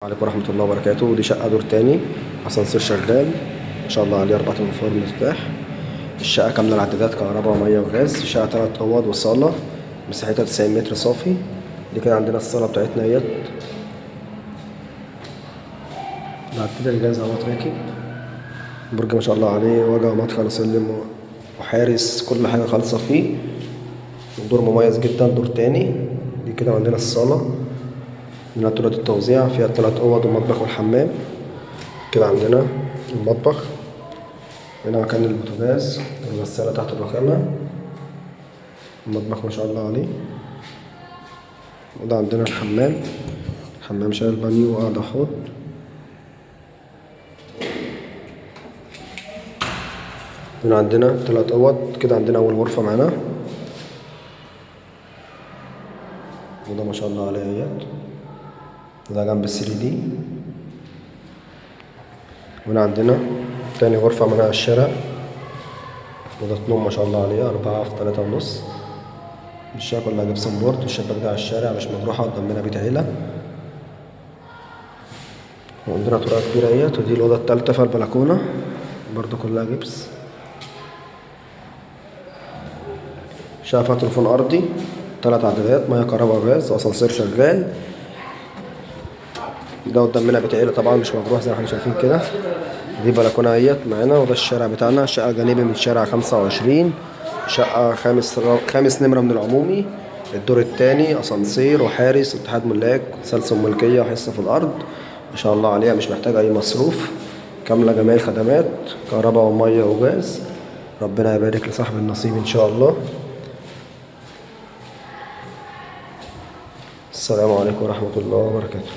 عليكم ورحمة الله وبركاته. دي شقة دور تاني، أسانسير شغال ما شاء الله عليه، 4 أنفار مرتاح. الشقة كاملة العدادات، كهرباء ومية وغاز. الشقة 3 أوض وصالة، مساحتها 90 متر صافي. دي كده عندنا الصالة بتاعتنا اهيت. العداد الجاهز اهوت راكب. برج ما شاء الله عليه، واجهة ومدخل وسلم وحارس، كل حاجة خالصة فيه. دور مميز جدا، دور تاني. دي كده عندنا الصالة من طرق التوزيع، فيها 3 أوض ومطبخ والحمام. كده عندنا المطبخ، هنا مكان البوتاجاز، الغسالة تحت الرخامة. المطبخ ما شاء الله عليه. وده عندنا الحمام، حمام شايل بانيو وقاعدة حوض. هنا عندنا 3 أوض. كده عندنا أول غرفة معانا، وده ما شاء الله عليه اهيت. وده جنب ال3D. وهنا عندنا تاني غرفة معانا على الشارع، أوضة نوم ما شاء الله عليها، 4 في 3.5. الشقة كلها جبسن بورد، والشباك ده على الشارع مش مجروحة، قدامنا بيت عيلة. وعندنا طرقة كبيرة اهيت. ودي الأوضة التالتة في البلكونة، برضو كلها جبس. شقة فيها تليفون أرضي، 3 عدادات، مية كهرباء وغاز، وأسانسير شغال. ده قدامنا بيت عيلة طبعا مش مجروح زي ما احنا شايفين كده. دي بلكونة اهيت معانا، وده الشارع بتاعنا. شقة جانبي من شارع 25، شقة خامس نمرة من العمومي. الدور التاني، أسانسير وحارس، اتحاد ملاك، تسلسل ملكية وحصة في الأرض. ما شاء الله عليها، مش محتاجة أي مصروف، كاملة جميع الخدمات، كهرباء ومية وغاز. ربنا يبارك لصاحب النصيب إن شاء الله. السلام عليكم ورحمة الله وبركاته.